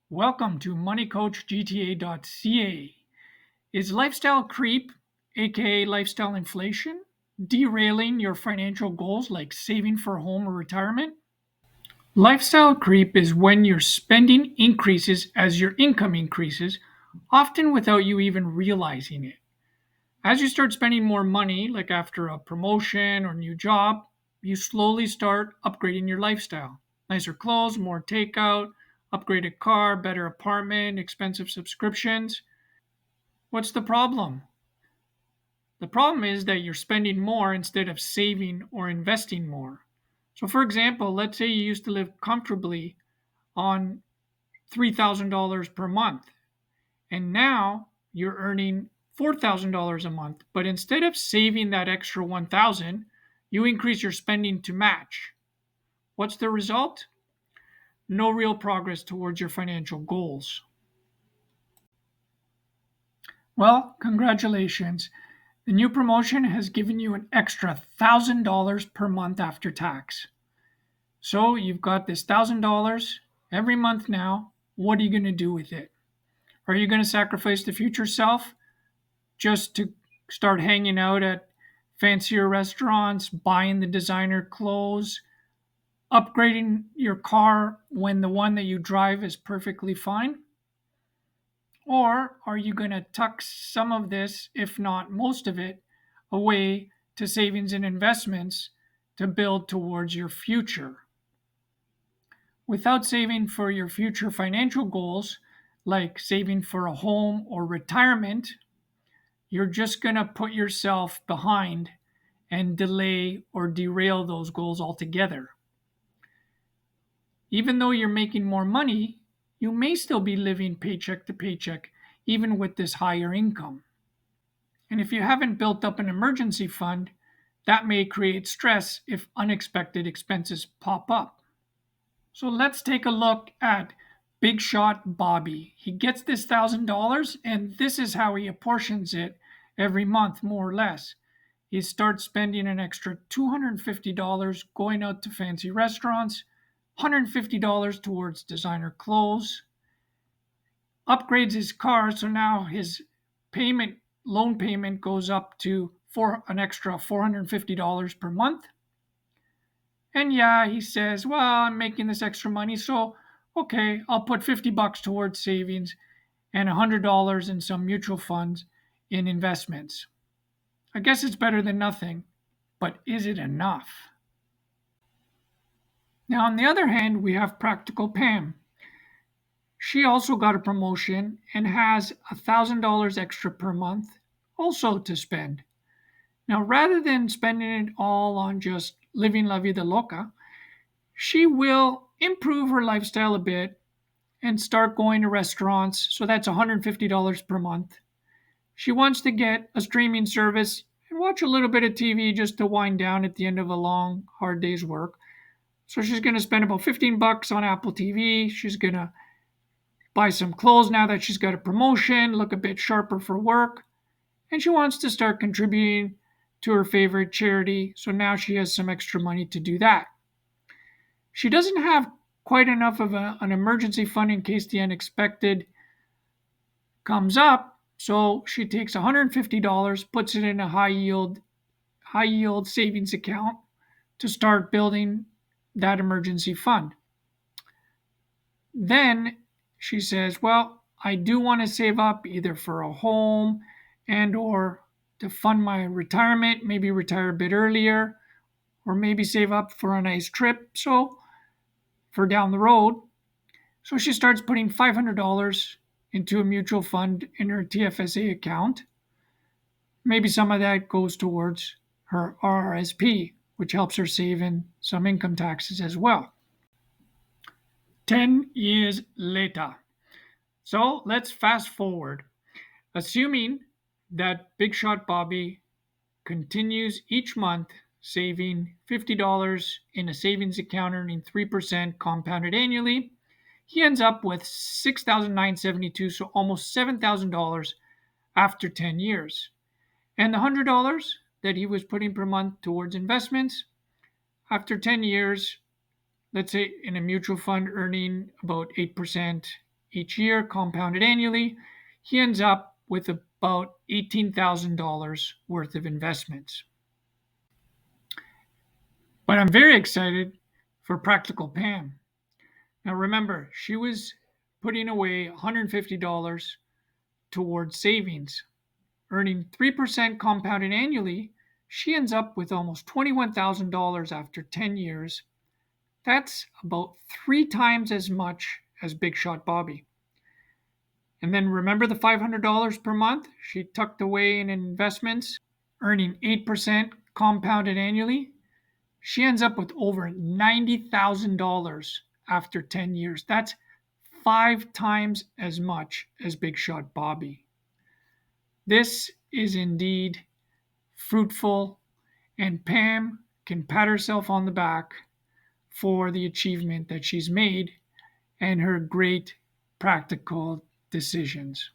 Welcome to MoneyCoachGTA.ca. Is lifestyle creep, aka lifestyle inflation, derailing your financial goals like saving for a home or retirement? Lifestyle creep is when your spending increases as your income increases, often without you even realizing it. As you start spending more money, like after a promotion or new job, you slowly start upgrading your lifestyle. Nicer clothes, more takeout, upgraded car, better apartment, expensive subscriptions. What's the problem? The problem is that you're spending more instead of saving or investing more. So, for example, let's say you used to live comfortably on $3,000 per month, and now you're earning $4,000 a month. But instead of saving that extra 1,000, you increase your spending to match. What's the result? No real progress towards your financial goals. Well, congratulations. The new promotion has given you an extra $1,000 per month after tax. So you've got this $1,000 every month now. What are you going to do with it? Are you going to sacrifice the future self just to start hanging out at fancier restaurants, buying the designer clothes, upgrading your car when the one that you drive is perfectly fine? Or are you going to tuck some of this, if not most of it, away to savings and investments to build towards your future? Without saving for your future financial goals, like saving for a home or retirement, you're just going to put yourself behind and delay or derail those goals altogether. Even though you're making more money, you may still be living paycheck to paycheck, even with this higher income. And if you haven't built up an emergency fund, that may create stress if unexpected expenses pop up. So let's take a look at Big Shot Bobby. He gets this $1,000, and this is how he apportions it every month, more or less. He starts spending an extra $250 going out to fancy restaurants, $150 towards designer clothes, upgrades his car, so now his loan payment goes up to for an extra $450 per month. And yeah, he says, well, I'm making this extra money, so okay, I'll put $50 towards savings and $100 in some mutual funds in investments. I guess it's better than nothing, but is it enough? Now, on the other hand, we have Practical Pam. She also got a promotion and has $1,000 extra per month also to spend. Now, rather than spending it all on just living la vida loca, she will improve her lifestyle a bit and start going to restaurants. So that's $150 per month. She wants to get a streaming service and watch a little bit of TV just to wind down at the end of a long, hard day's work. So she's going to spend about $15 on Apple TV. She's going to buy some clothes now that she's got a promotion, look a bit sharper for work. And she wants to start contributing to her favorite charity. So now she has some extra money to do that. She doesn't have quite enough of an emergency fund in case the unexpected comes up. So she takes $150, puts it in a high yield savings account to start building that emergency fund. Then she says, well, I do want to save up either for a home and or to fund my retirement, maybe retire a bit earlier, or maybe save up for a nice trip. So for down the road. So she starts putting $500 into a mutual fund in her TFSA account. Maybe some of that goes towards her RRSP, which helps her save in some income taxes as well. 10 years later. So let's fast forward. Assuming that Big Shot Bobby continues each month saving $50 in a savings account earning 3% compounded annually, he ends up with $6,972, so almost $7,000 after 10 years. And the $100 that he was putting per month towards investments, after 10 years, let's say in a mutual fund earning about 8% each year, compounded annually, he ends up with about $18,000 worth of investments. But I'm very excited for Practical Pam. Now remember, she was putting away $150 towards savings. Earning 3% compounded annually, she ends up with almost $21,000 after 10 years. That's about 3 times as much as Big Shot Bobby. And then remember the $500 per month she tucked away in investments, earning 8% compounded annually? She ends up with over $90,000 after 10 years. That's 5 times as much as Big Shot Bobby. This is indeed fruitful, and Pam can pat herself on the back for the achievement that she's made and her great practical decisions.